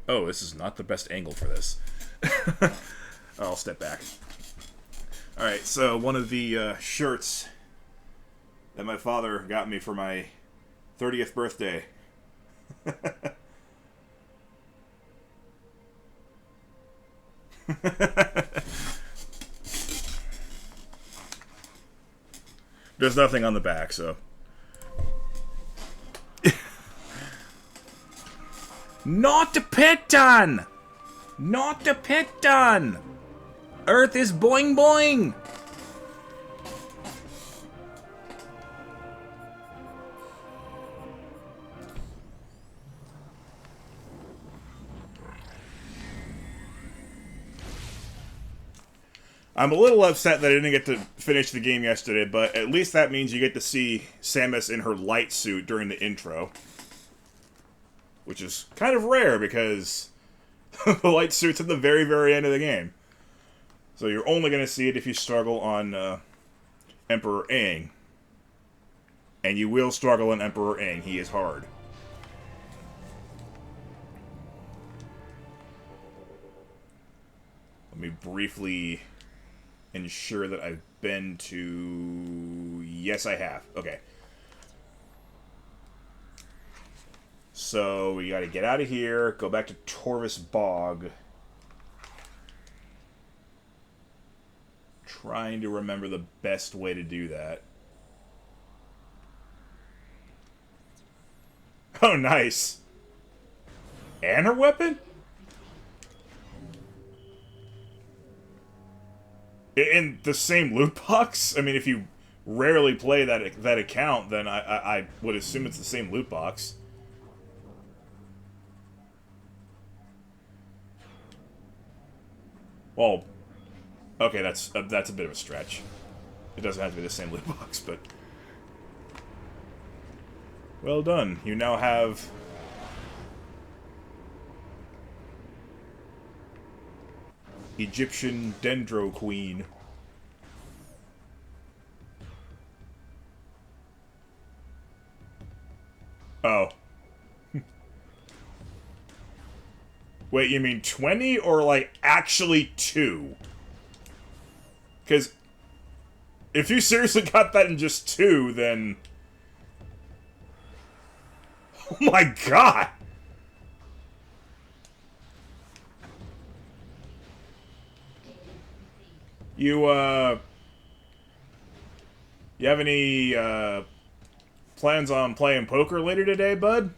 Oh, this is not the best angle for this. I'll step back. Alright, so one of the shirts that my father got me for my 30th birthday. There's nothing on the back, so... Not the Piton! Not the Piton! Earth is boing boing! I'm a little upset that I didn't get to finish the game yesterday, but at least that means you get to see Samus in her light suit during the intro. Which is kind of rare, because the light suit's at the very, very end of the game. So you're only going to see it if you struggle on Emperor Aang. And you will struggle on Emperor Aang. He is hard. Let me briefly ensure that I've been to... Yes, I have. Okay. So we gotta get out of here, go back to Torvis Bog. Trying to remember the best way to do that. Oh, nice. And her weapon? In the same loot box? I mean, if you rarely play that account, then I would assume it's the same loot box. Well, okay, that's a bit of a stretch. It doesn't have to be the same loot box, but... Well done. You now have... Egyptian Dendro Queen. Oh. Wait, you mean 20 or, like, actually 2? Because if you seriously got that in just 2, then... Oh my god! You have any, plans on playing poker later today, bud?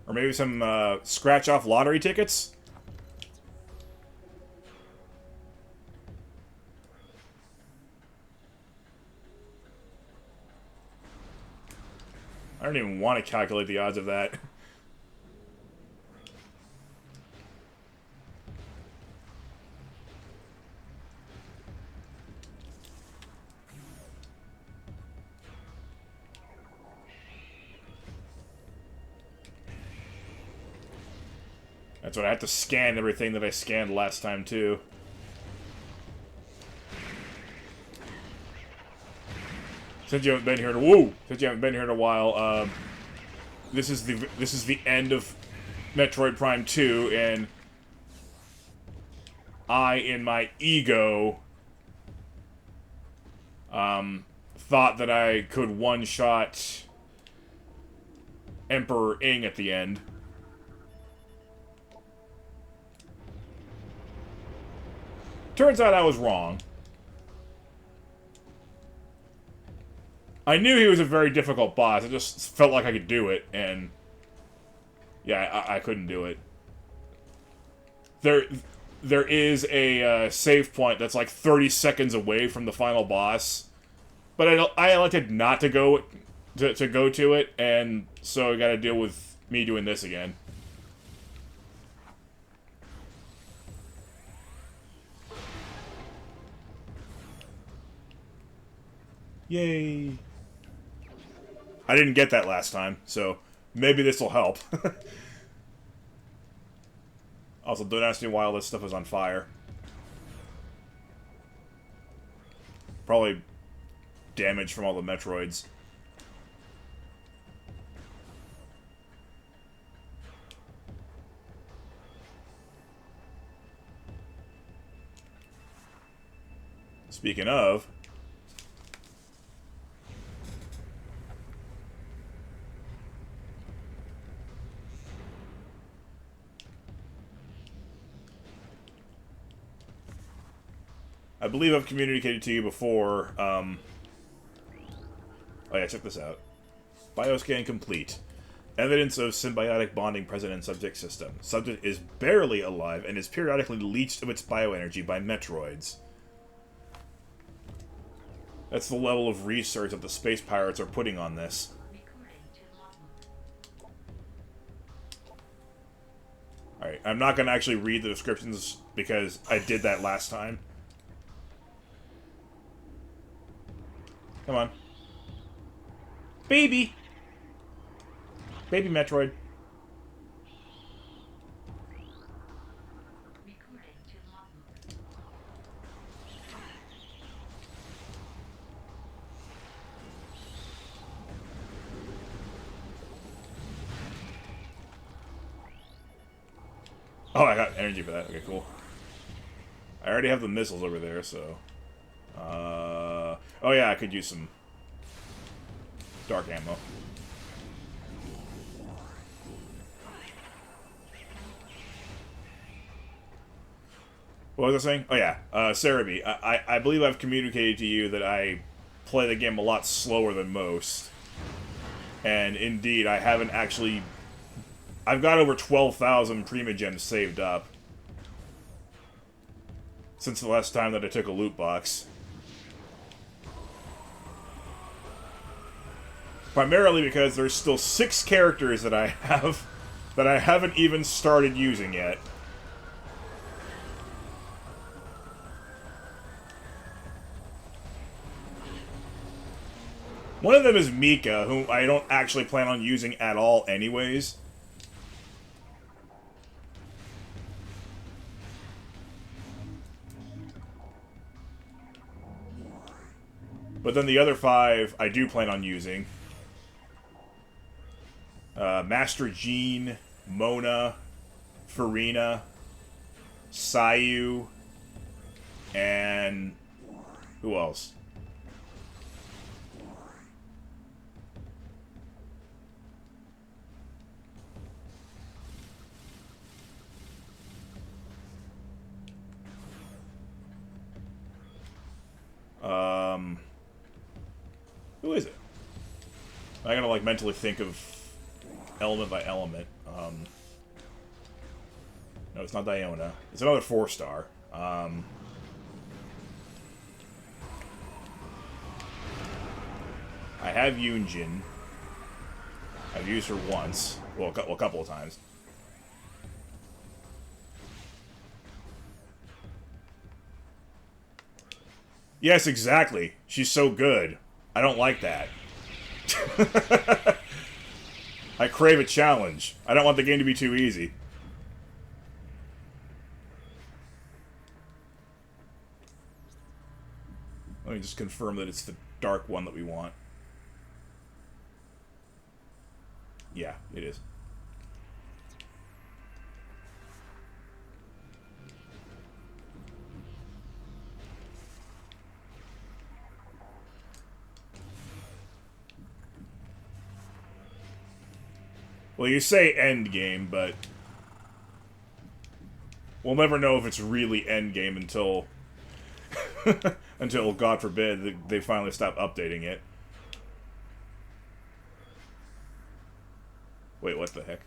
Or maybe some, scratch-off lottery tickets? I don't even want to calculate the odds of that. That's what I have to scan everything that I scanned last time, too. Since you haven't been here in a while, this is the end of Metroid Prime 2, and I, in my ego, thought that I could one-shot Emperor Ing at the end. Turns out I was wrong. I knew he was a very difficult boss. I just felt like I could do it, and... Yeah, I couldn't do it. There is a save point that's like 30 seconds away from the final boss. But I elected not to go to it, and so I gotta deal with me doing this again. Yay. I didn't get that last time, so maybe this will help. Also, don't ask me why all this stuff is on fire. Probably damage from all the Metroids. Speaking of... I believe I've communicated to you before, oh yeah, check this out. Bioscan complete. Evidence of symbiotic bonding present in subject system. Subject is barely alive and is periodically leached of its bioenergy by Metroids. That's the level of research that the space pirates are putting on this. Alright, I'm not going to actually read the descriptions because I did that last time. Come on. Baby! Baby Metroid. Oh, I got energy for that. Okay, cool. I already have the missiles over there, so... oh yeah, I could use some dark ammo. What was I saying? Oh yeah, Cerebi. I believe I've communicated to you that I play the game a lot slower than most. And indeed, I haven't actually... I've got over 12,000 Primogems saved up since the last time that I took a loot box. Primarily because there's still 6 characters that I have that I haven't even started using yet. One of them is Mika, whom I don't actually plan on using at all anyways. But then the other 5 I do plan on using. Master Jean, Mona, Farina, Sayu, and... who else? Who is it? I gotta, like, mentally think of element by element. No, it's not Diona. It's another 4-star. I have Yunjin. I've used her once. Well, a couple of times. Yes, exactly. She's so good. I don't like that. I crave a challenge. I don't want the game to be too easy. Let me just confirm that it's the dark one that we want. Yeah, it is. Well, you say end game, but we'll never know if it's really end game until until, God forbid, they finally stop updating it. Wait, what the heck?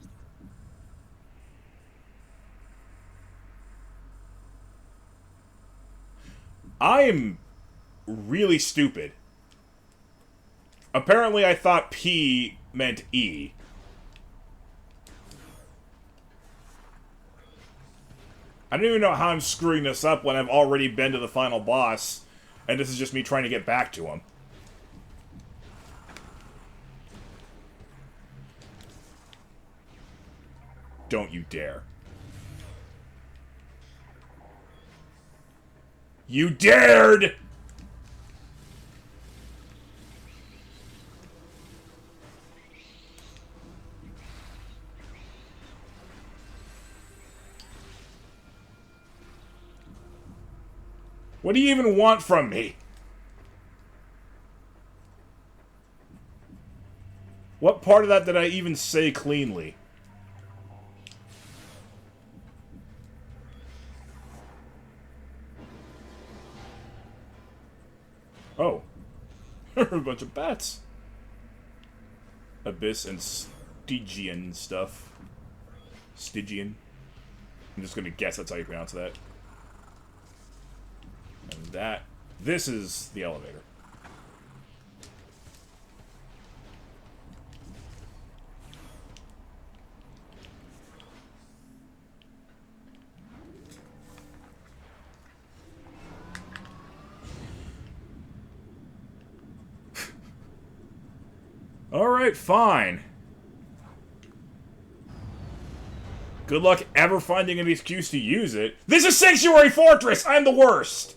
I am really stupid. Apparently I thought P meant E. I don't even know how I'm screwing this up when I've already been to the final boss, and this is just me trying to get back to him. Don't you dare. You dared! What do you even want from me? What part of that did I even say cleanly? Oh. A bunch of bats. Abyss and Stygian stuff. Stygian. I'm just gonna guess that's how you pronounce that. And that... This is the elevator. Alright, fine. Good luck ever finding an excuse to use it. This is Sanctuary Fortress! I'm the worst!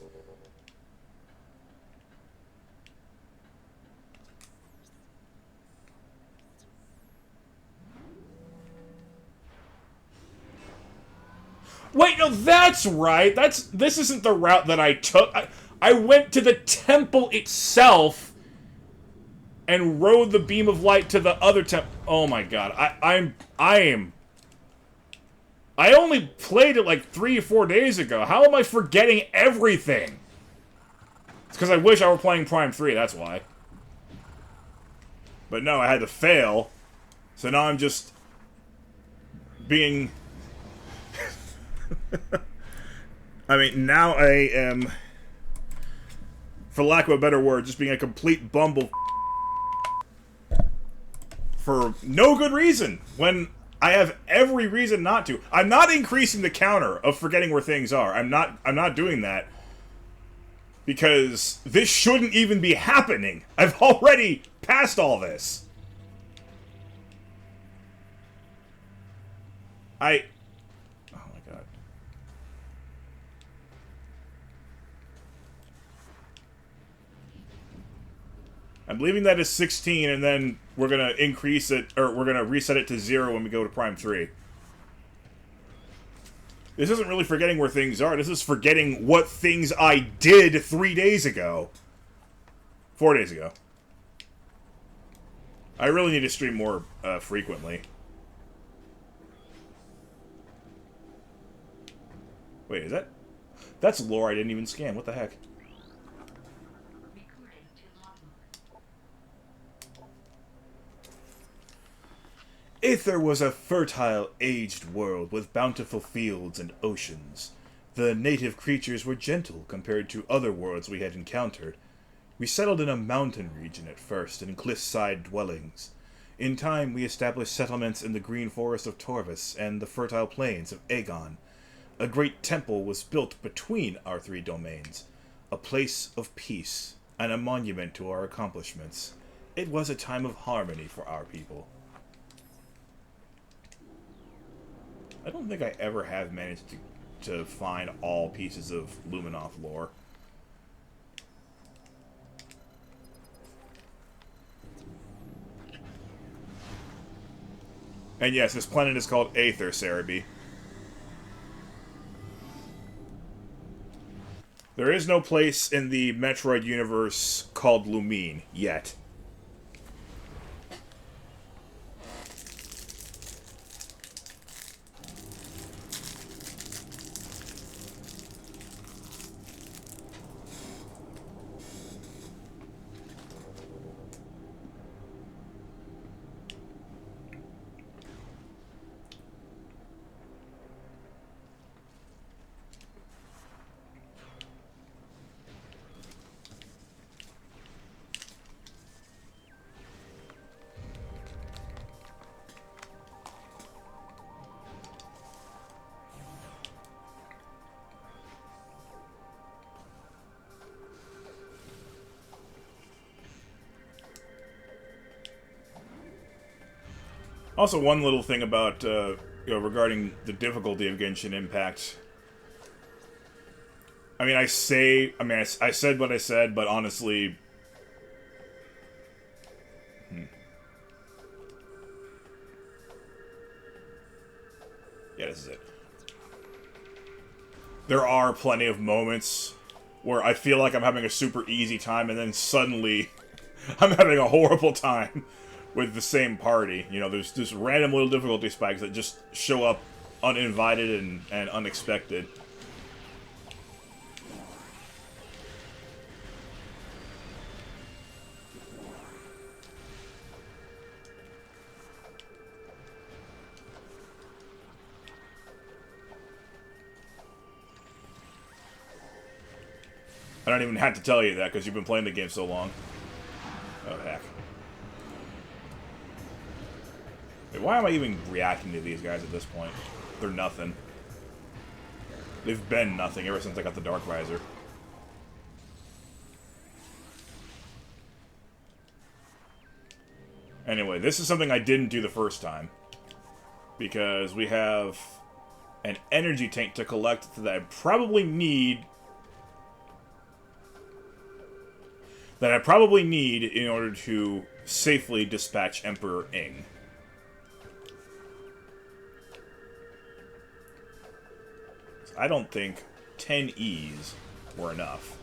Wait, no, that's right. This isn't the route that I took. I went to the temple itself and rode the beam of light to the other temple. Oh my god. I only played it like 3 or 4 days ago. How am I forgetting everything? It's because I wish I were playing Prime 3, that's why. But no, I had to fail. So now I'm just being... I mean, now I am, for lack of a better word, just being a complete bumble for no good reason, when I have every reason not to. I'm not increasing the counter of forgetting where things are. I'm not doing that. Because this shouldn't even be happening. I've already passed all this. Oh my god. I'm leaving that as 16, and then we're gonna increase it, or we're gonna reset it to 0 when we go to Prime 3. This isn't really forgetting where things are, this is forgetting what things I did 3 days ago. 4 days ago. I really need to stream more frequently. Wait, is that... That's lore I didn't even scan, what the heck? Aether was a fertile, aged world with bountiful fields and oceans. The native creatures were gentle compared to other worlds we had encountered. We settled in a mountain region at first, in cliffside dwellings. In time, we established settlements in the green forest of Torvis and the fertile plains of Aegon. A great temple was built between our 3 domains, a place of peace, and a monument to our accomplishments. It was a time of harmony for our people. I don't think I ever have managed to find all pieces of Luminoth lore. And yes, this planet is called Aether, Cerebi. There is no place in the Metroid universe called Lumine, yet. Also, one little thing about, regarding the difficulty of Genshin Impact. I mean, I said what I said, but honestly... Yeah, this is it. There are plenty of moments where I feel like I'm having a super easy time, and then suddenly I'm having a horrible time with the same party. You know, there's just random little difficulty spikes that just show up uninvited and unexpected. I don't even have to tell you that because you've been playing the game so long. Oh, heck. Wait, why am I even reacting to these guys at this point? They're nothing. They've been nothing ever since I got the Dark Visor. Anyway, this is something I didn't do the first time. Because we have an energy tank to collect that I probably need... in order to safely dispatch Emperor Ing. I don't think 10 E's were enough.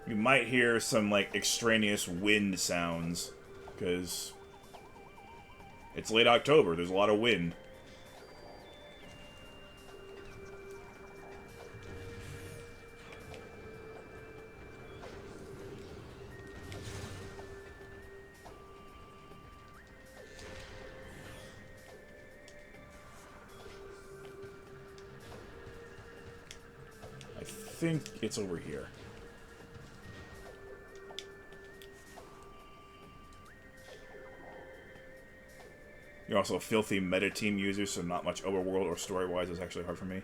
You might hear some, like, extraneous wind sounds, because it's late October, there's a lot of wind. I think it's over here. You're also a filthy meta team user, so not much overworld or story-wise is actually hard for me.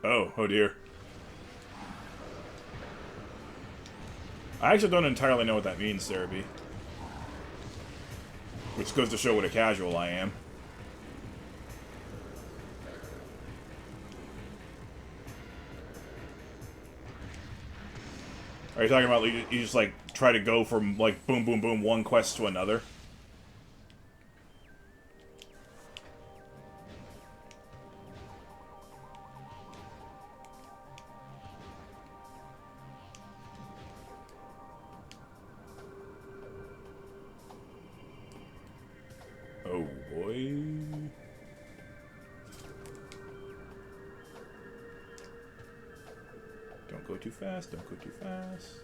Oh dear. I actually don't entirely know what that means, Cerebi. Which goes to show what a casual I am. Are you talking about you just, like, try to go from, like, boom, boom, boom, one quest to another? Oh, boy. Don't go too fast, don't go too fast.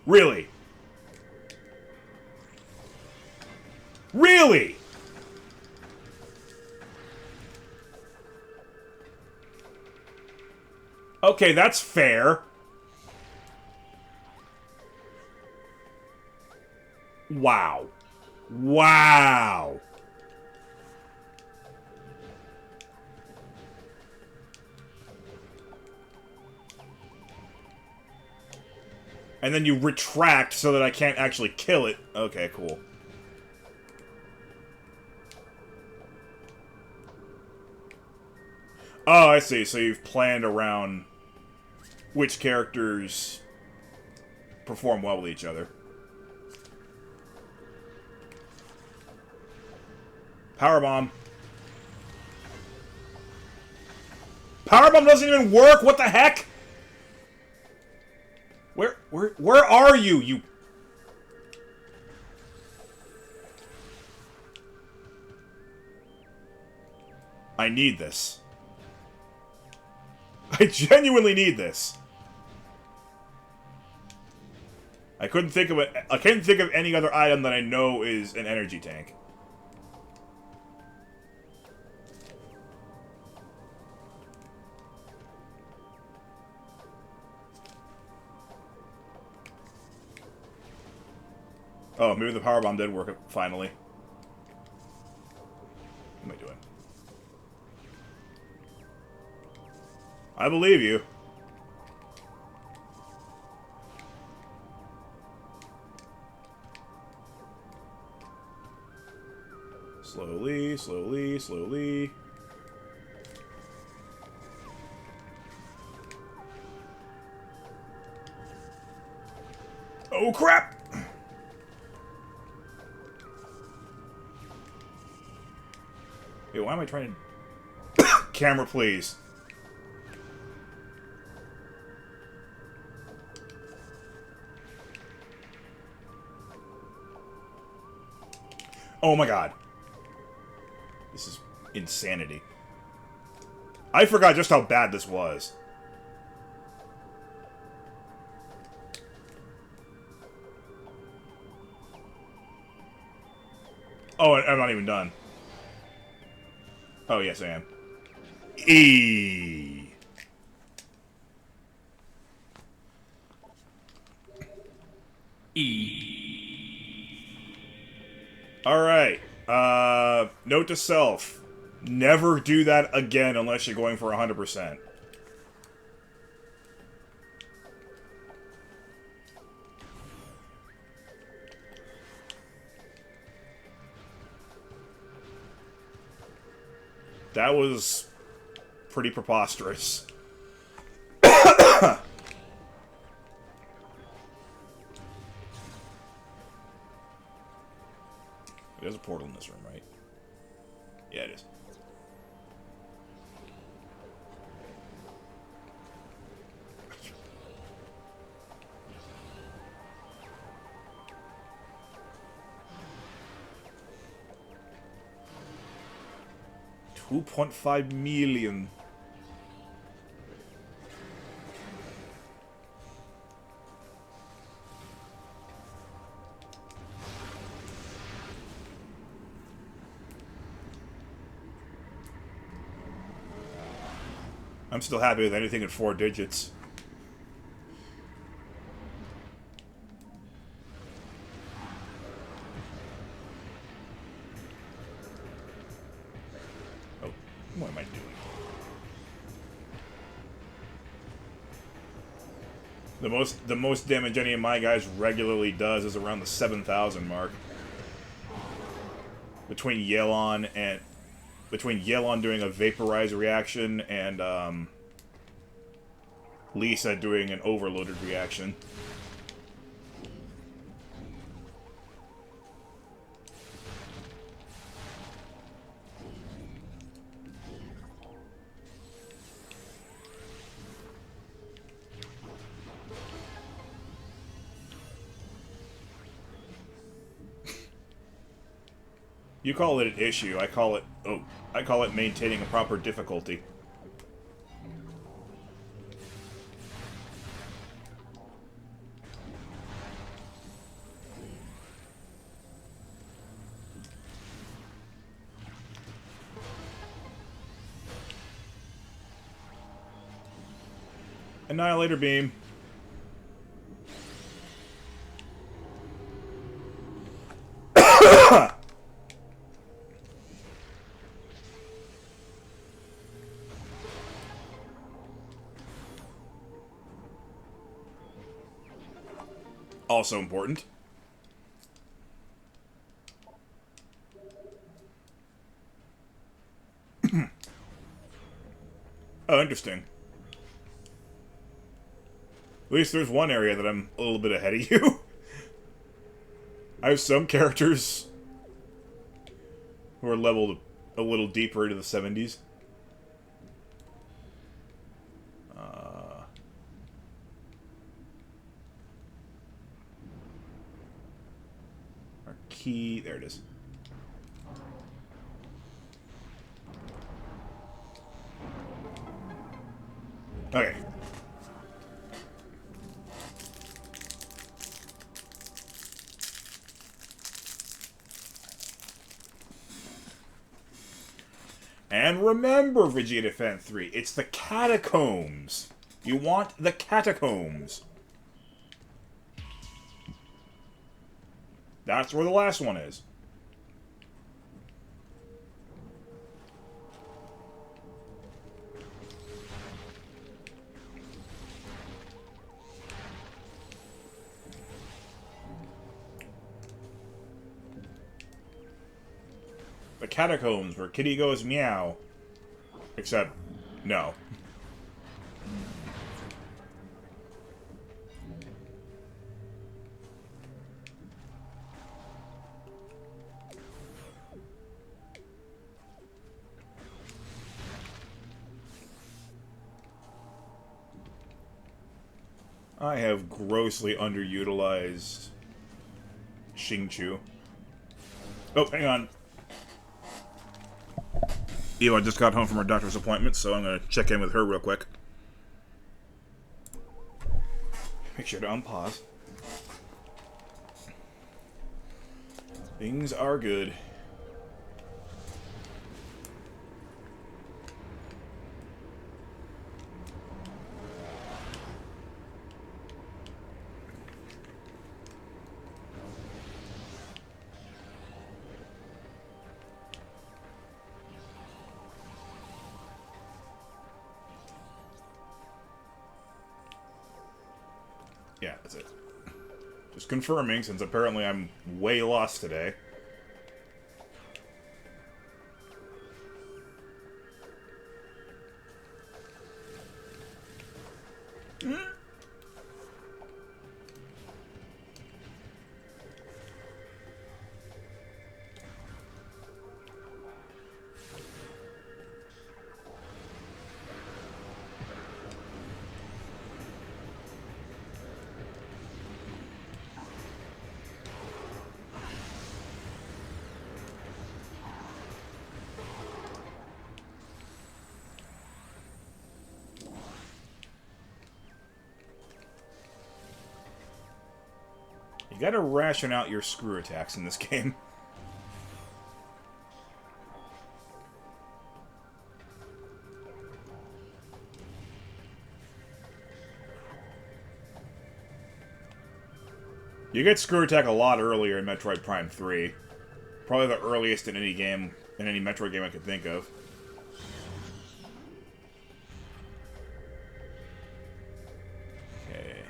Really? Really? Okay, that's fair. Wow. Wow. And then you retract so that I can't actually kill it. Okay, cool. Oh, I see. So you've planned around which characters perform well with each other. Powerbomb. Powerbomb doesn't even work? What the heck? Where are you? You... I need this. I genuinely need this. I couldn't think of it. I can't think of any other item that I know is an energy tank. Oh, maybe the powerbomb did work finally. What am I doing? I believe you. Slowly, slowly, slowly. Oh, crap! Hey, why am I trying to... Camera, please. Oh my god. This is insanity. I forgot just how bad this was. Oh, I'm not even done. Oh, yes, I am. E. Alright. Note to self. Never do that again unless you're going for 100%. That was pretty preposterous. There's a portal in this room, right? Yeah, it is. $2.5 million. I'm still happy with anything in 4 digits. Oh, what am I doing? The most damage any of my guys regularly does is around the 7,000 mark. Between Yelon doing a vaporizer reaction and Lisa doing an overloaded reaction. You call it an issue, I call it maintaining a proper difficulty. Annihilator beam. Also important. Oh, interesting. At least there's one area that I'm a little bit ahead of you. I have some characters who are leveled a little deeper into the 70s. Our key... There it is. Okay. And remember, Vegeta Fan 3, it's the catacombs. You want the catacombs. That's where the last one is. the catacombs where Kitty goes meow. Except, no. I have grossly underutilized Xingqiu. Oh, hang on. Eva just got home from her doctor's appointment, so I'm going to check in with her real quick. Make sure to unpause. Things are good. Yeah, that's it. Just confirming, since apparently I'm way lost today. You gotta ration out your screw attacks in this game. You get screw attack a lot earlier in Metroid Prime 3. Probably the earliest in any game, in any Metroid game I could think of. Okay.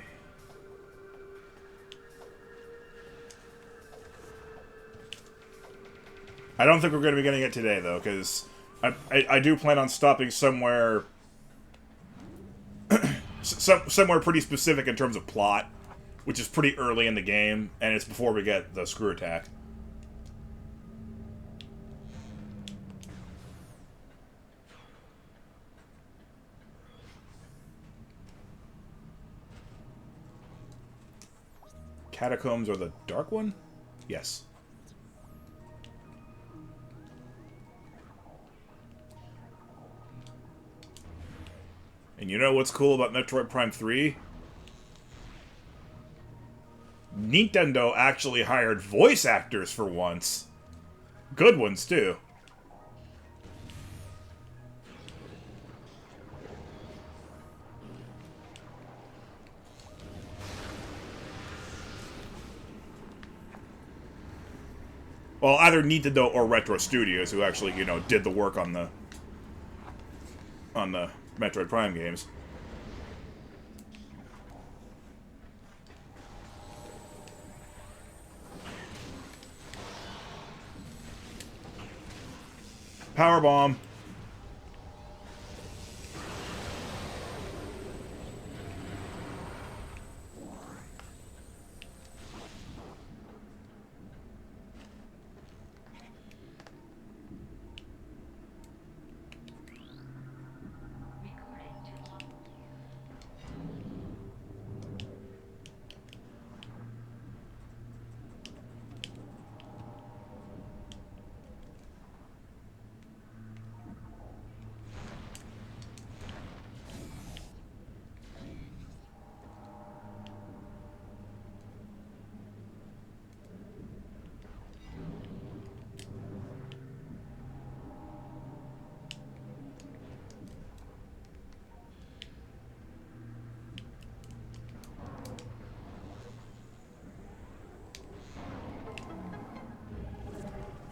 I don't think we're going to be getting it today, though, because I do plan on stopping somewhere... somewhere pretty specific in terms of plot, which is pretty early in the game, and it's before we get the screw attack. Catacombs are the dark one? Yes. And you know what's cool about Metroid Prime 3? Nintendo actually hired voice actors for once. Good ones, too. Well, either Nintendo or Retro Studios, who actually, you know, did the work on the Metroid Prime games. Powerbomb.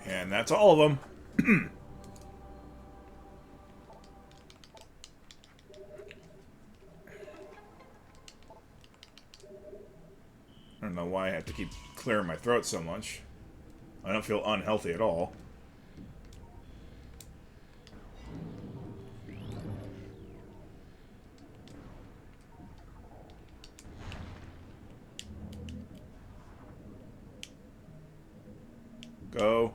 And that's all of them. I don't know why I have to keep clearing my throat so much. I don't feel unhealthy at all. Oh.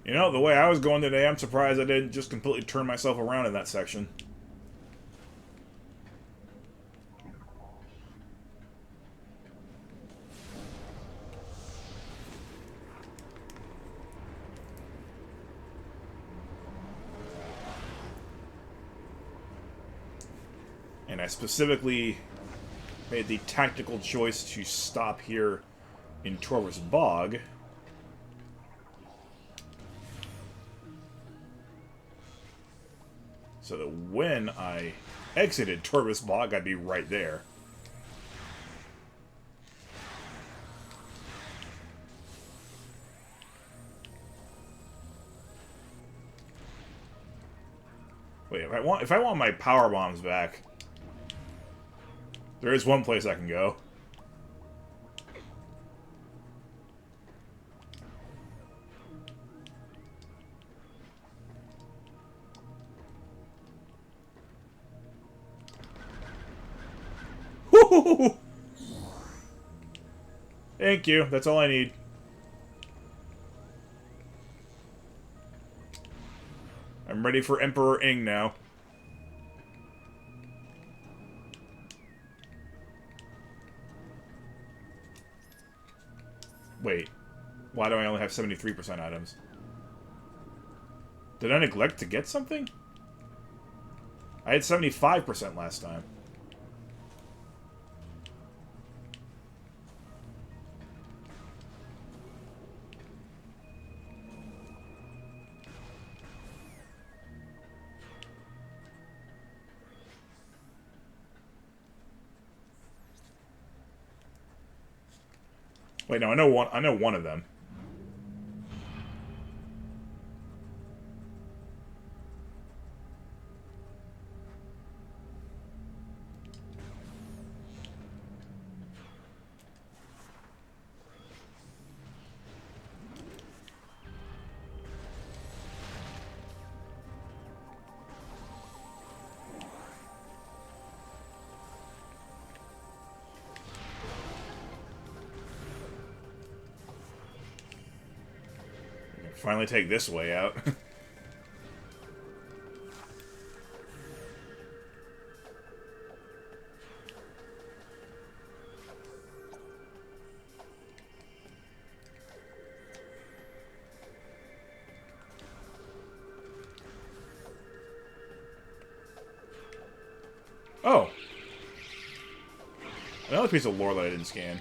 You know, the way I was going today, I'm surprised I didn't just completely turn myself around in that section. And I specifically made the tactical choice to stop here in Torvus Bog. So that when I exited Torvus Bog, I'd be right there. Wait, if I want my power bombs back, there is one place I can go. Woo-hoo-hoo-hoo! Thank you. That's all I need. I'm ready for Emperor Ing now. Wait. Why do I only have 73% items? Did I neglect to get something? I had 75% last time. Wait, no, I know one. I know one of them. Finally take this way out. Oh. Another piece of lore that I didn't scan.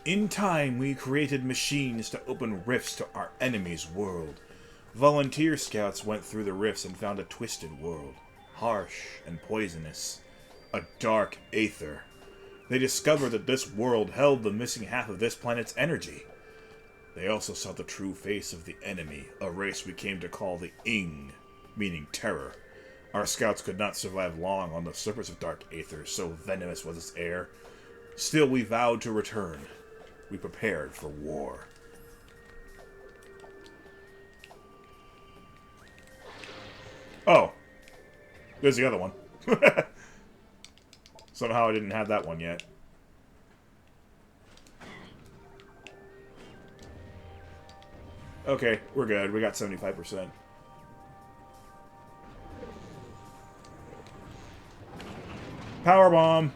In time, we created machines to open rifts to our enemy's world. Volunteer scouts went through the rifts and found a twisted world. Harsh and poisonous. A dark aether. They discovered that this world held the missing half of this planet's energy. They also saw the true face of the enemy, a race we came to call the Ing, meaning terror. Our scouts could not survive long on the surface of dark aether, so venomous was its air. Still, we vowed to return. We prepared for war. Oh. There's the other one. Somehow I didn't have that one yet. Okay, we're good. We got 75%. Power bomb.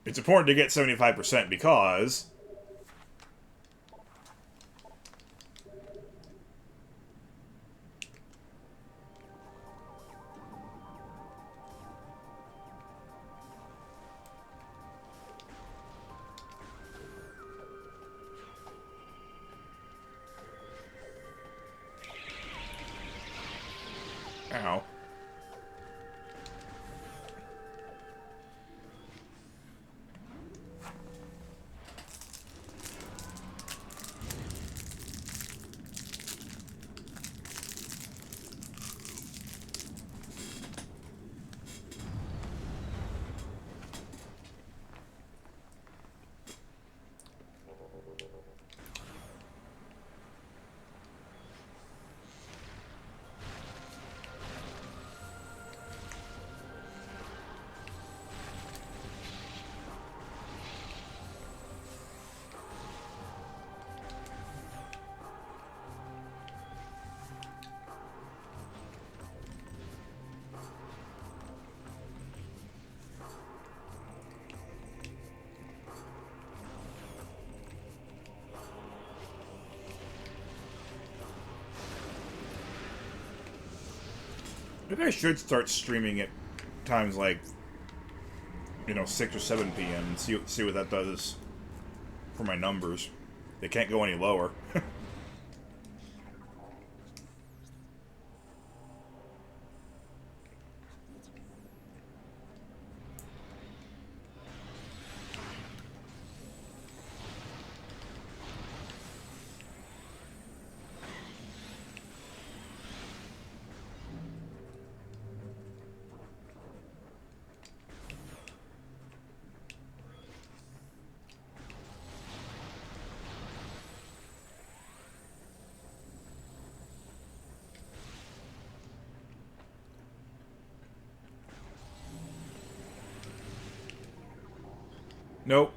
It's important to get 75% because... Ow. Maybe I should start streaming at times like, 6 or 7 p.m. and see what that does for my numbers. They can't go any lower. Nope.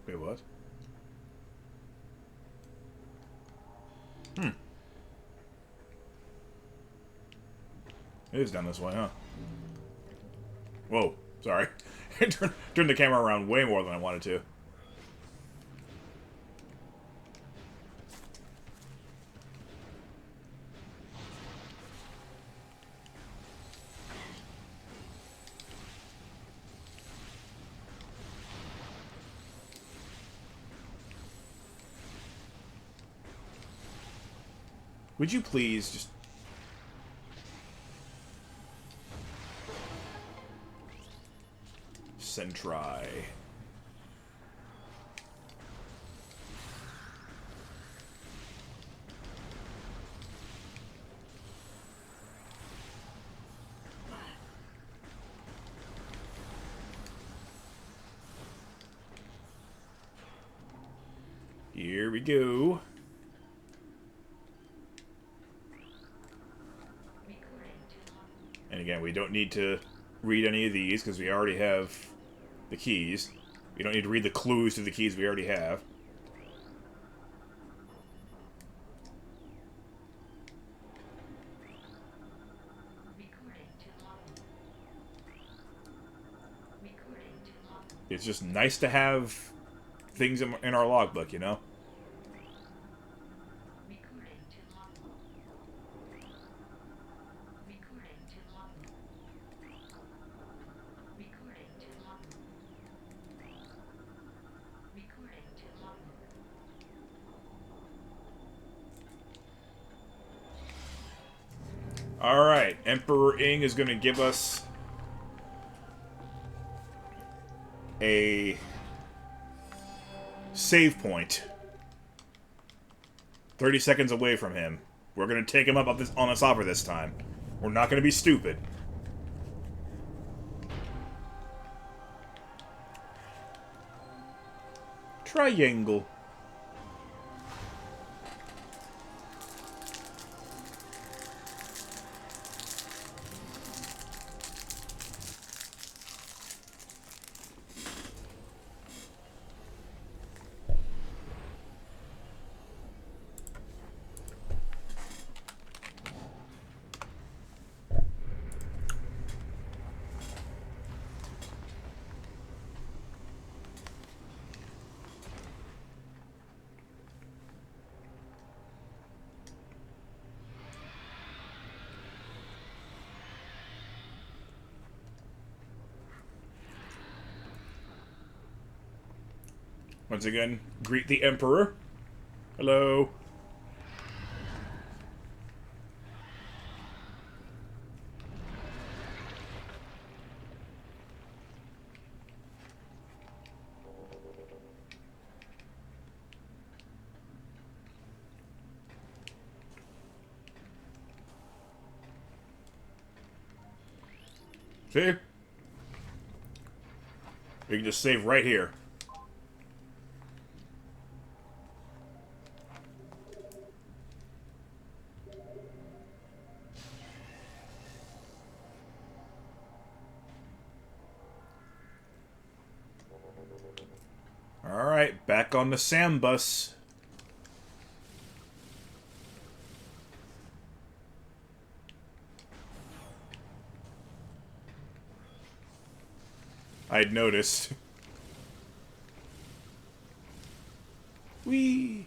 Wait, what? Hmm. It is down this way, huh? Whoa, sorry. Turned the camera around way more than I wanted to. Would you please just... Sentry. Here we go. And again, we don't need to read any of these because we already have the keys. We don't need to read the clues to the keys we already have. It's just nice to have things in our logbook, you know? Alright, Emperor Ing is going to give us a save point. 30 seconds away from him. We're going to take him up on this offer this time. We're not going to be stupid. Triangle. Once again, greet the Emperor. Hello. See? We can just save right here. Alright, back on the Sam bus. I'd noticed. Whee!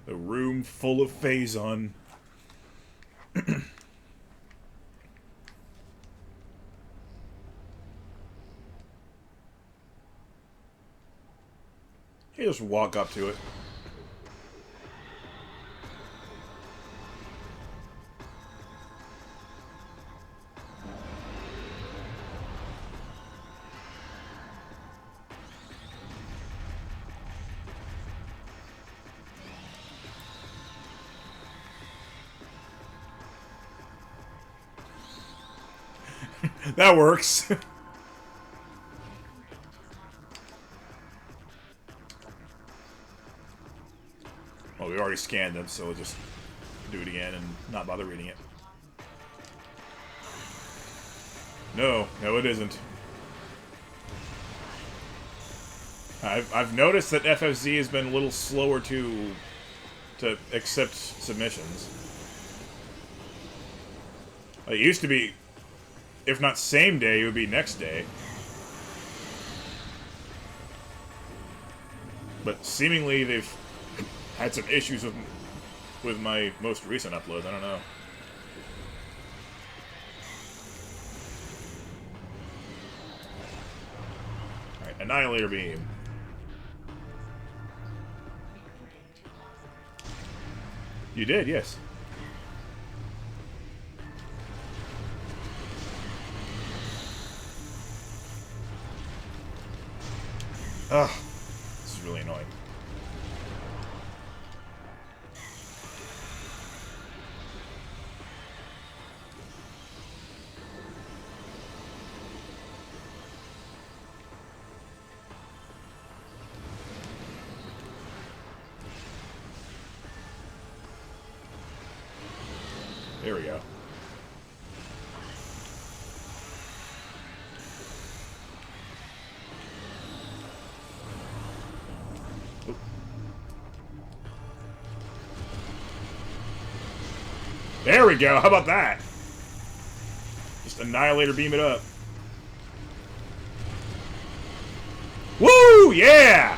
A room full of Phazon. You just walk up to it. That works. Well, we already scanned them, so we'll just do it again and not bother reading it. No, it isn't. I've noticed that FFZ has been a little slower to accept submissions. It used to be, if not same day, it would be next day. But seemingly they've had some issues with my most recent uploads. I don't know. Alright, Annihilator Beam. You did, yes. Ugh. This is really annoying. There we go. Oop. There we go. How about that? Just Annihilator beam it up. Woo! Yeah!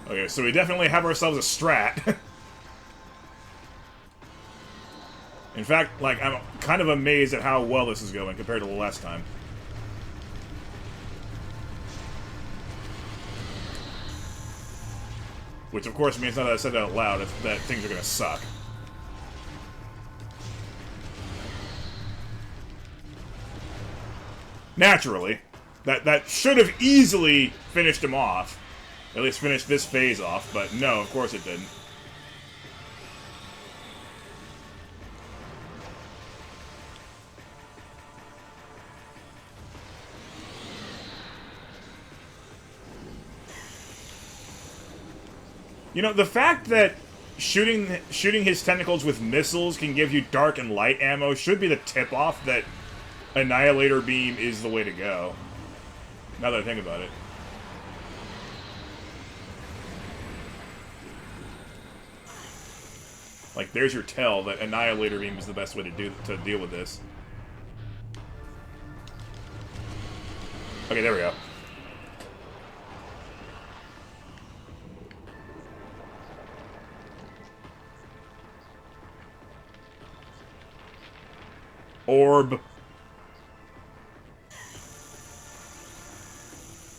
Okay, so we definitely have ourselves a strat. In fact, like, I'm kind of amazed at how well this is going compared to the last time. Which, of course, means now that I said it out loud, that things are gonna suck. Naturally. That should have easily finished him off. At least finished this phase off, but no, of course it didn't. You know, the fact that shooting his tentacles with missiles can give you dark and light ammo should be the tip-off that Annihilator Beam is the way to go. Now that I think about it. Like, there's your tell that Annihilator Beam is the best way to deal with this. Okay, there we go. Orb.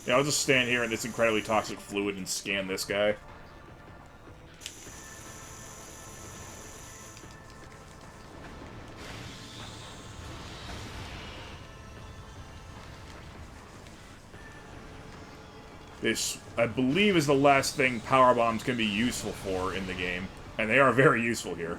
Yeah, I'll just stand here in this incredibly toxic fluid and scan this guy. This, I believe, is the last thing power bombs can be useful for in the game. And they are very useful here.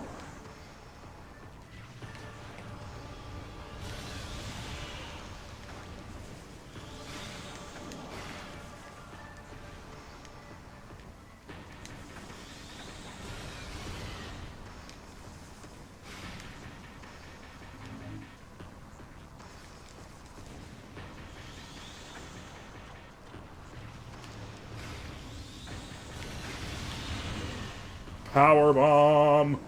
Power bomb.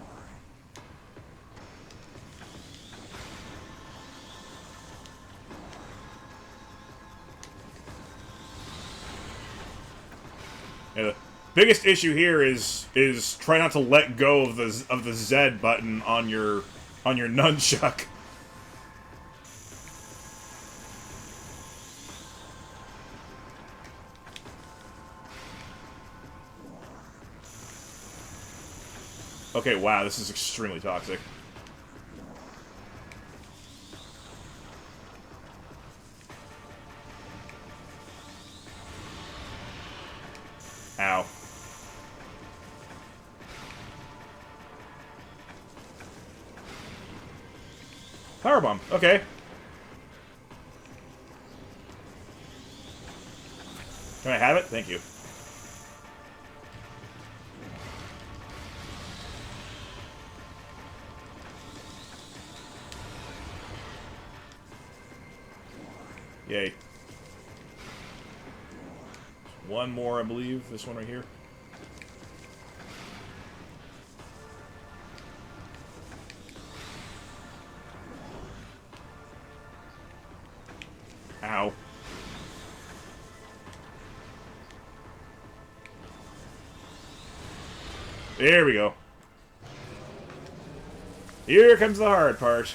Yeah, the biggest issue here is try not to let go of the Z button on your nunchuck. Okay, wow, this is extremely toxic. Ow. Powerbomb, okay. Can I have it? Thank you. Yay. One more, I believe. This one right here. Ow. There we go. Here comes the hard part.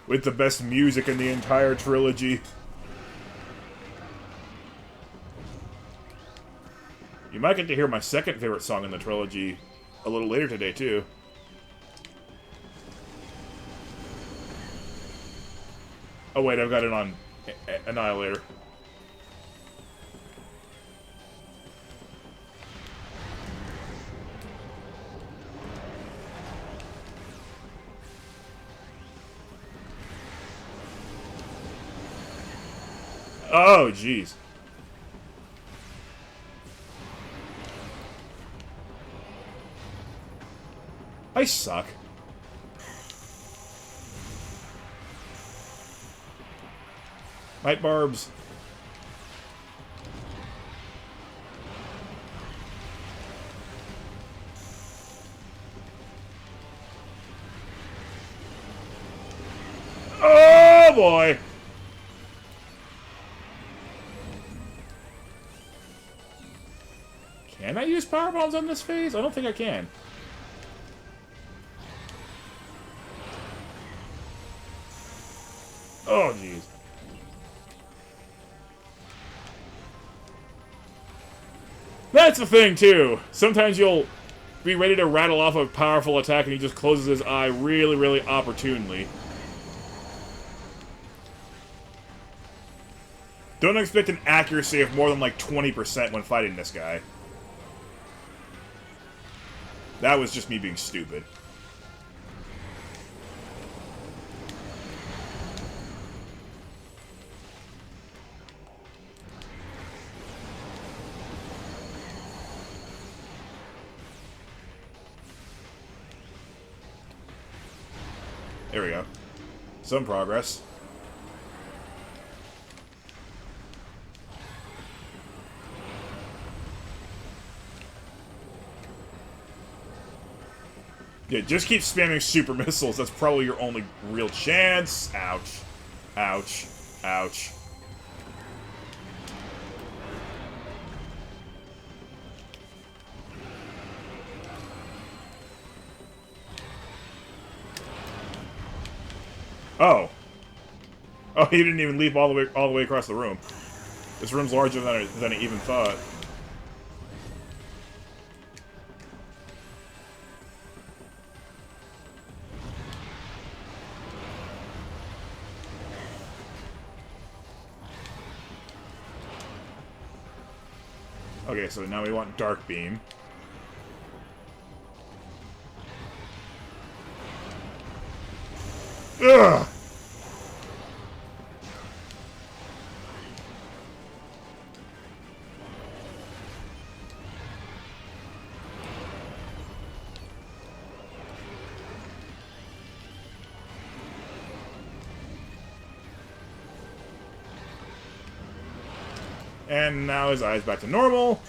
With the best music in the entire trilogy. You might get to hear my second favorite song in the trilogy a little later today, too. Oh wait, I've got it on Annihilator. Oh, jeez. I suck. Light barbs. Oh, boy. Can I use power bombs on this phase? I don't think I can. Oh, jeez. That's the thing, too. Sometimes you'll be ready to rattle off a powerful attack and he just closes his eye really, really opportunely. Don't expect an accuracy of more than like 20% when fighting this guy. That was just me being stupid. There we go. Some progress. Yeah, just keep spamming super missiles. That's probably your only real chance. Ouch. Ouch. Ouch. Oh. Oh, he didn't even leap all the way across the room. This room's larger than I even thought. Okay, so now we want Dark Beam. Ugh! And now his eye's back to normal,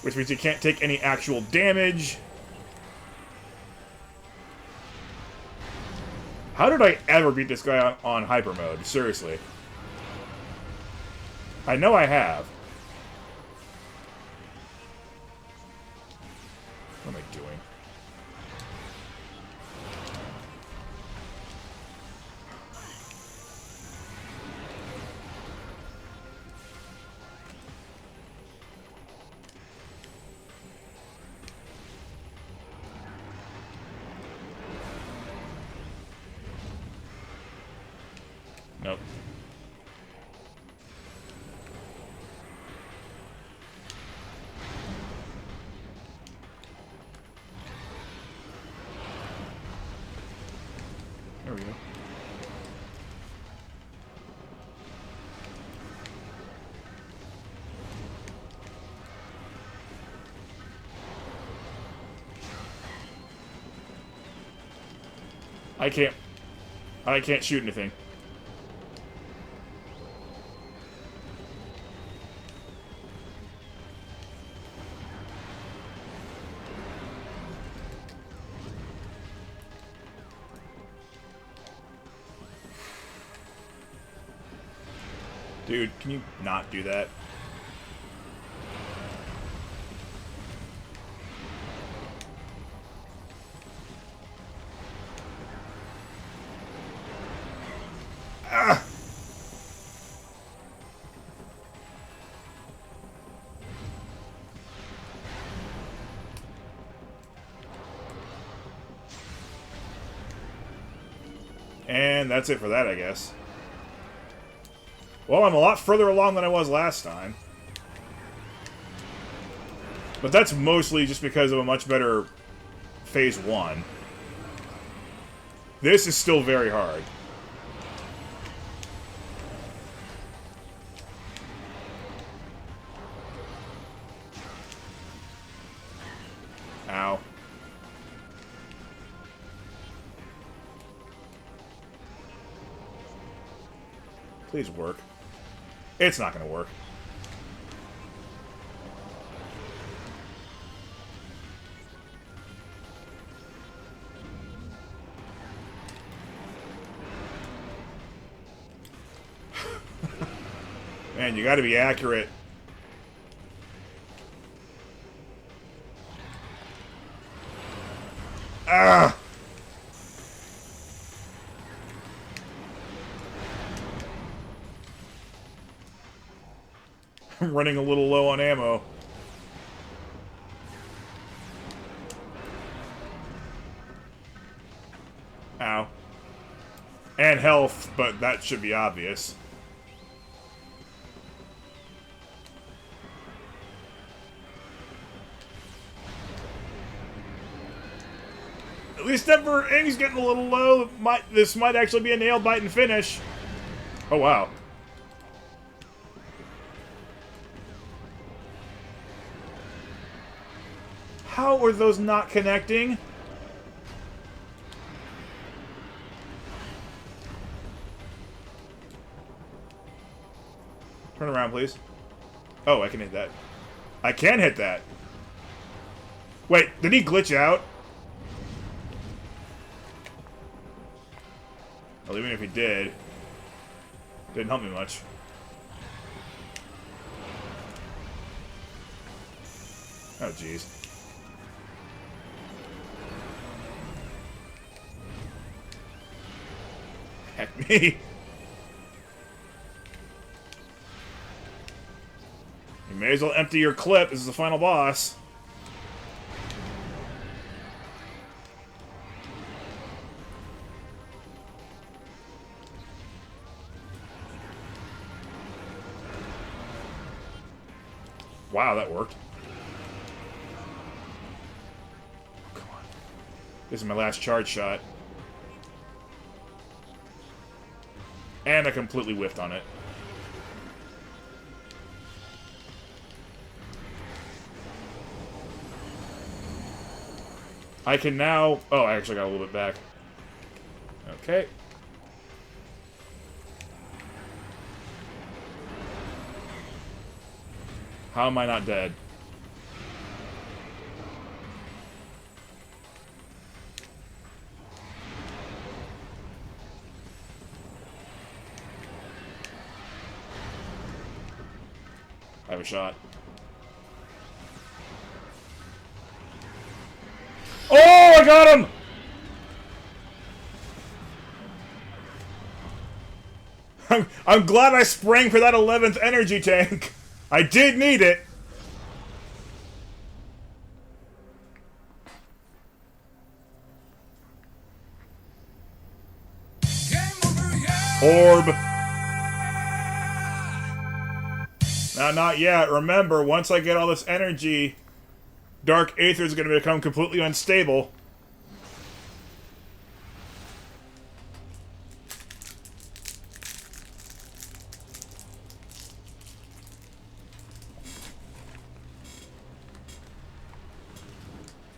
which means he can't take any actual damage. How did I ever beat this guy on hyper mode? Seriously. I know I have. What am I doing? Nope. There we go. I can't shoot anything. Dude, can you not do that? Ah! And that's it for that, I guess. Well, I'm a lot further along than I was last time. But that's mostly just because of a much better Phase 1. This is still very hard. Ow. Please work. It's not gonna work. Man, you gotta be accurate. Ah! I'm running a little low on ammo. Ow. And health, but that should be obvious. At least Denver aim's getting a little low. This might actually be a nail-biting finish. Oh, wow. How are those not connecting? Turn around, please. Oh, I can hit that. I can hit that. Wait, did he glitch out? Well, even if he did, didn't help me much. Oh, jeez. Heck me. You may as well empty your clip. This is the final boss. Wow, that worked. Come on. This is my last charge shot. And I completely whiffed on it. I can now... Oh, I actually got a little bit back. Okay. How am I not dead? I have a shot. Oh, I got him! I'm glad I sprang for that 11th energy tank. I did need it. Orb. Now, not yet. Remember, once I get all this energy, Dark Aether is going to become completely unstable.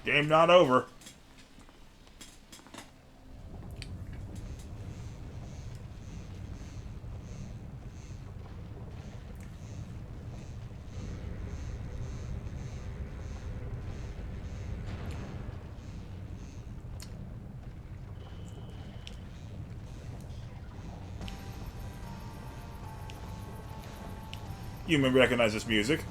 Game not over. You may recognize this music.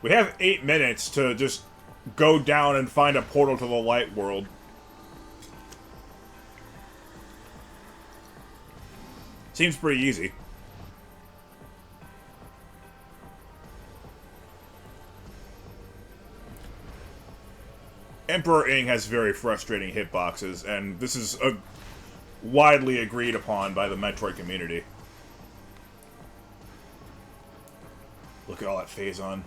We have 8 minutes to just go down and find a portal to the light world. Seems pretty easy. Emperor Ing has very frustrating hitboxes, and this is widely agreed upon by the Metroid community. Look at all that Phazon.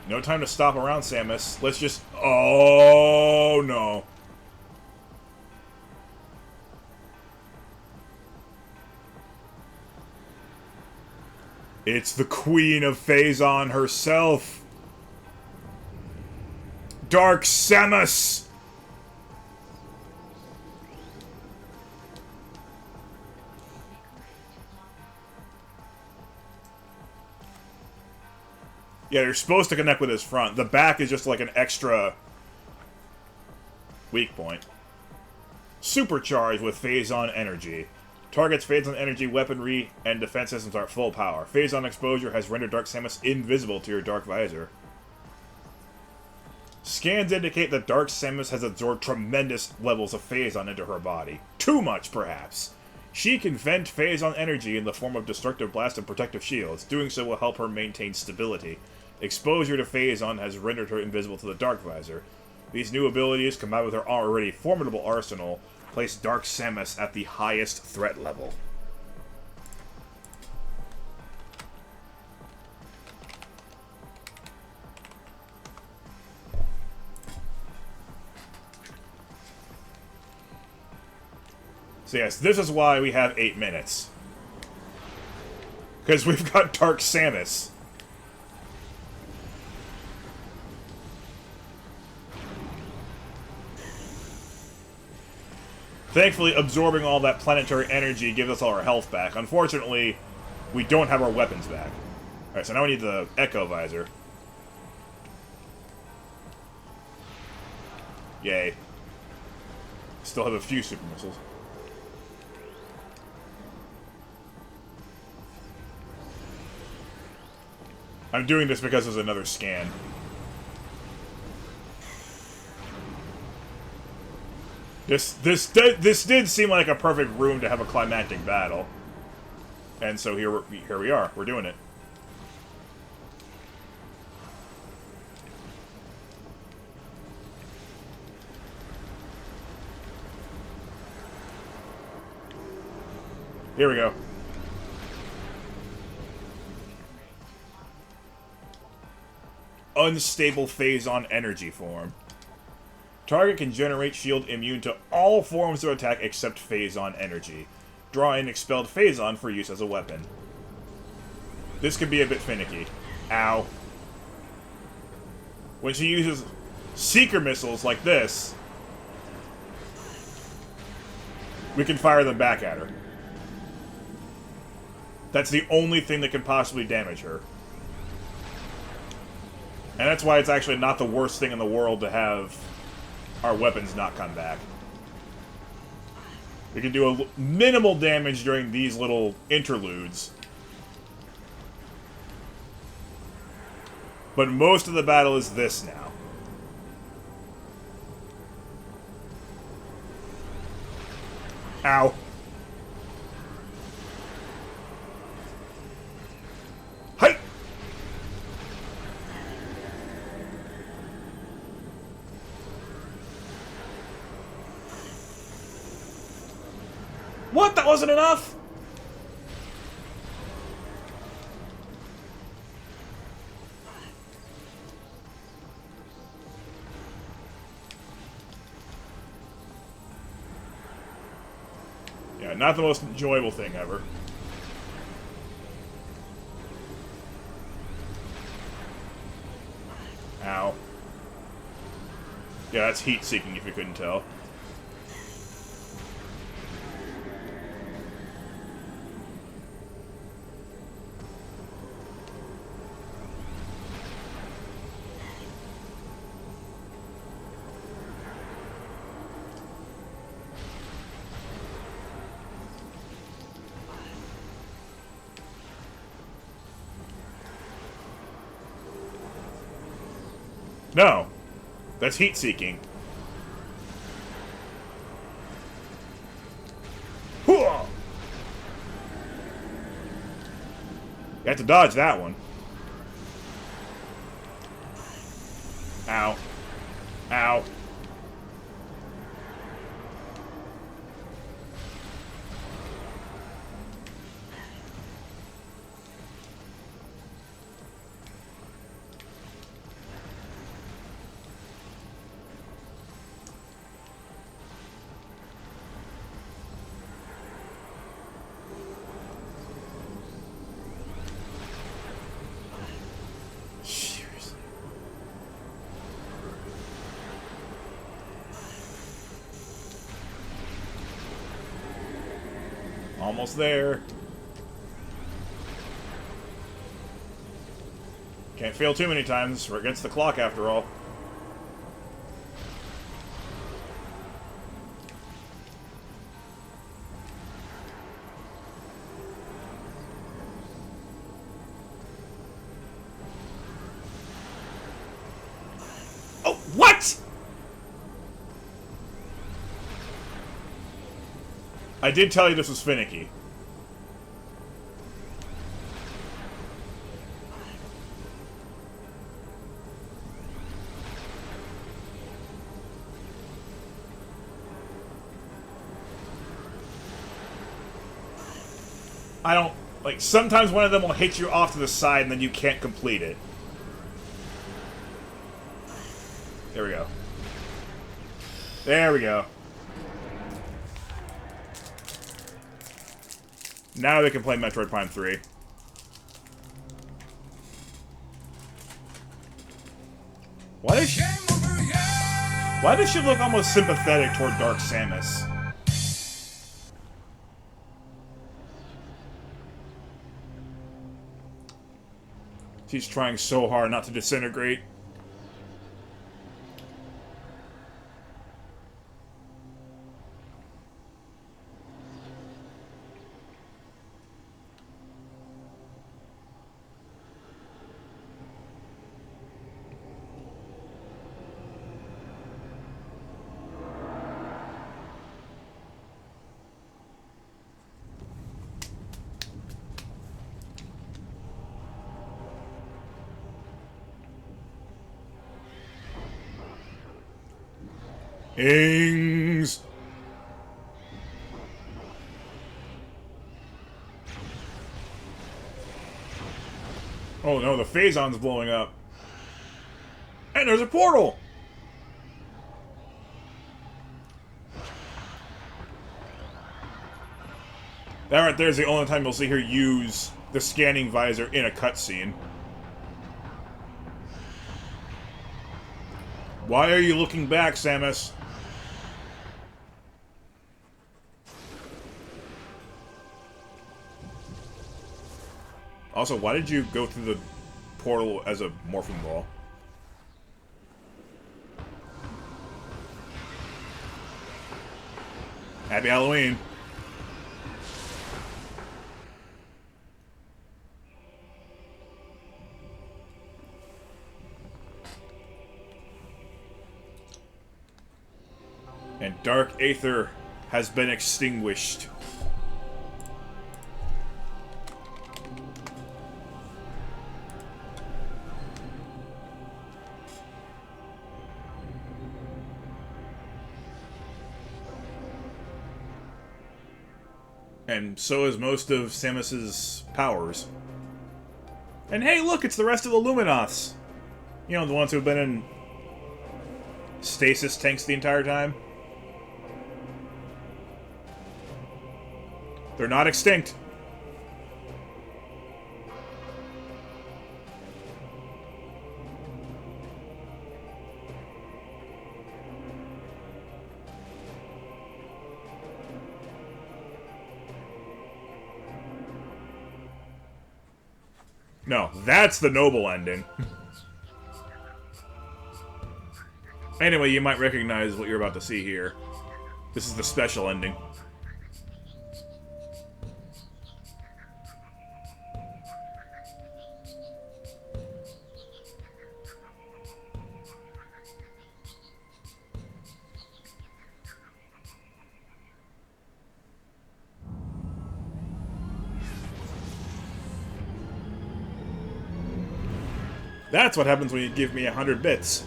No time to stop around, Samus. Let's just... Oh, no. It's the Queen of Phazon herself. Dark Samus! Yeah, you're supposed to connect with his front. The back is just like an extra weak point. Supercharged with Phazon Energy. Target's Phazon Energy weaponry and defense systems are at full power. Phazon exposure has rendered Dark Samus invisible to your Dark Visor. Scans indicate that Dark Samus has absorbed tremendous levels of Phazon into her body. Too much, perhaps. She can vent Phazon energy in the form of Destructive Blast and Protective Shields. Doing so will help her maintain stability. Exposure to Phazon has rendered her invisible to the Dark Visor. These new abilities, combined with her already formidable arsenal, place Dark Samus at the highest threat level. So yes, this is why we have 8 minutes. Because we've got Dark Samus. Thankfully, absorbing all that planetary energy gives us all our health back. Unfortunately, we don't have our weapons back. Alright, so now we need the Echo Visor. Yay. Still have a few super missiles. I'm doing this because there's another scan. This did seem like a perfect room to have a climactic battle. And so here we are. We're doing it. Here we go. Unstable Phazon energy form. Target can generate shield immune to all forms of attack except Phazon energy. Draw in expelled Phazon for use as a weapon. This could be a bit finicky. Ow. When she uses Seeker missiles like this, we can fire them back at her. That's the only thing that can possibly damage her. And that's why it's actually not the worst thing in the world to have our weapons not come back. We can do a minimal damage during these little interludes. But most of the battle is this now. Ow. Hi! What? That wasn't enough? Yeah, not the most enjoyable thing ever. Ow. Yeah, that's heat-seeking if you couldn't tell. No. That's heat-seeking. You have to dodge that one. Ow. Ow. Almost there. Can't fail too many times. We're against the clock after all. Oh, what? I did tell you this was finicky. I don't... Like, sometimes one of them will hit you off to the side and then you can't complete it. There we go. There we go. Now we can play Metroid Prime 3. Why does she look almost sympathetic toward Dark Samus? She's trying so hard not to disintegrate. Ings. Oh no, the Phazon's blowing up. And there's a portal! That right there is the only time you'll see her use the scanning visor in a cutscene. Why are you looking back, Samus? Also, why did you go through the portal as a morphing ball? Happy Halloween. And Dark Aether has been extinguished. And so is most of Samus's powers. And hey, look, it's the rest of the Luminoths. You know, the ones who've been in stasis tanks the entire time. They're not extinct. No, that's the noble ending. Anyway, you might recognize what you're about to see here. This is the special ending. That's what happens when you give me 100 bits.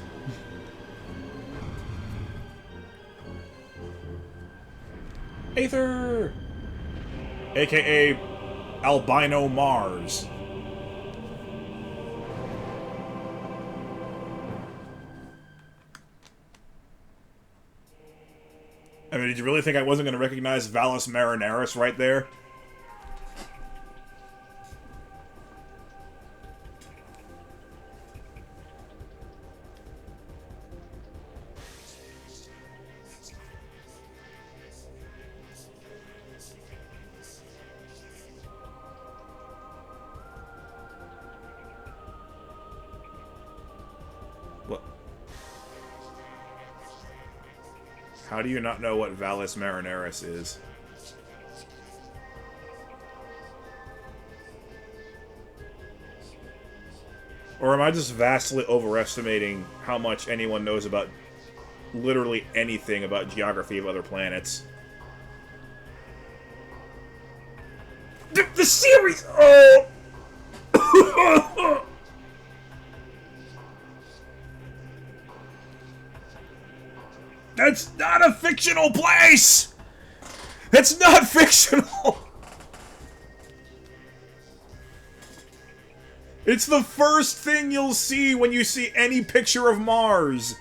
Aether! AKA Albino Mars. I mean, did you really think I wasn't going to recognize Valus Marineris right there? What? How do you not know what Valus Marineris is? Or am I just vastly overestimating how much anyone knows about literally anything about geography of other planets? The series! Oh! That's not a fictional place! That's not fictional! It's the first thing you'll see when you see any picture of Mars.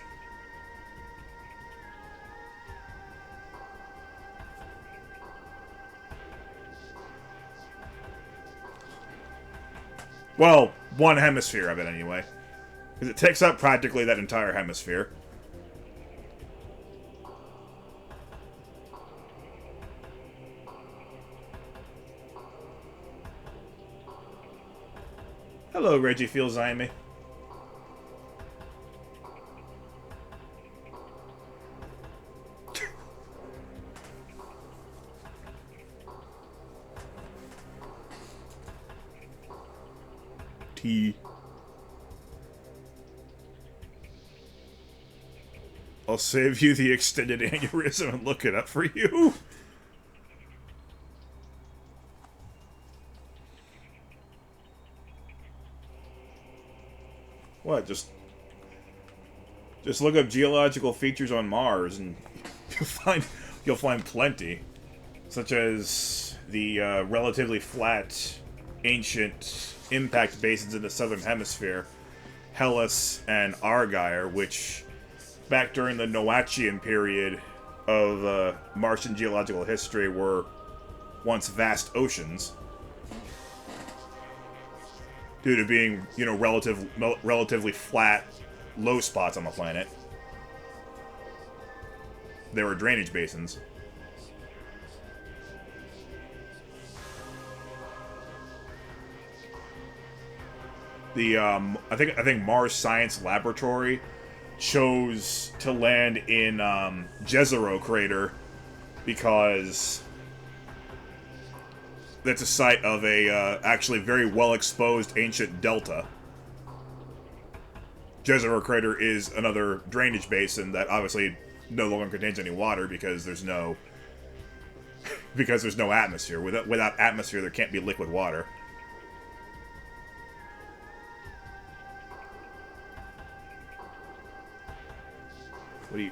Well, one hemisphere of it anyway. Because it takes up practically that entire hemisphere. Hello, Reggie feels eyeing me. T. I'll save you the extended aneurysm and look it up for you. What? Just look up geological features on Mars, and you'll find plenty, such as the relatively flat, ancient impact basins in the southern hemisphere, Hellas and Argyre, which back during the Noachian period of Martian geological history were once vast oceans, due to being, you know, relatively flat, low spots on the planet. There were drainage basins. The I think Mars Science Laboratory chose to land in Jezero crater because that's a site of a actually very well exposed ancient delta. Jezero crater is another drainage basin that obviously no longer contains any water because there's no atmosphere. Without atmosphere, there can't be liquid water. What do you...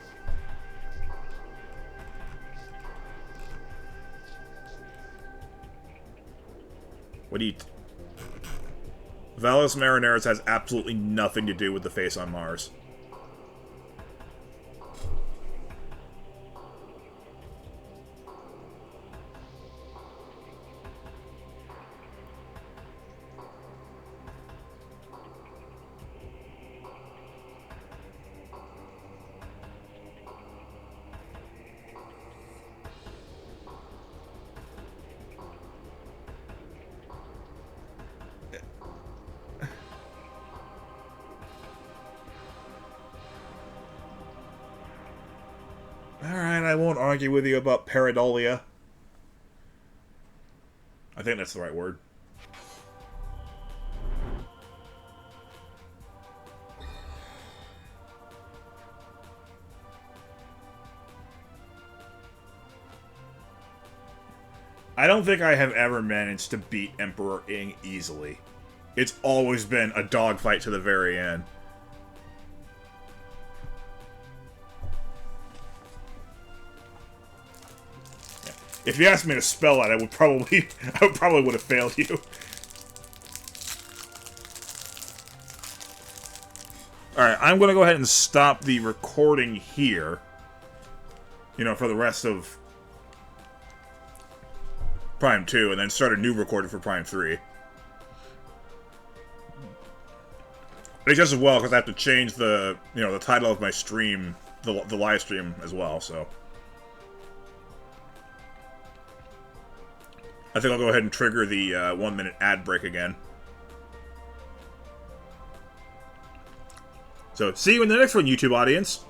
What do you... Valles Marineris has absolutely nothing to do with the face on Mars. Alright, I won't argue with you about pareidolia. I think that's the right word. I don't think I have ever managed to beat Emperor Ing easily. It's always been a dogfight to the very end. If you asked me to spell it, I would probably would have failed you. Alright, I'm gonna go ahead and stop the recording here. You know, for the rest of Prime 2, and then start a new recording for Prime 3. It's just as well, because I have to change the, you know, the title of my stream, the live stream as well, so. I think I'll go ahead and trigger the 1-minute ad break again. So, see you in the next one, YouTube audience.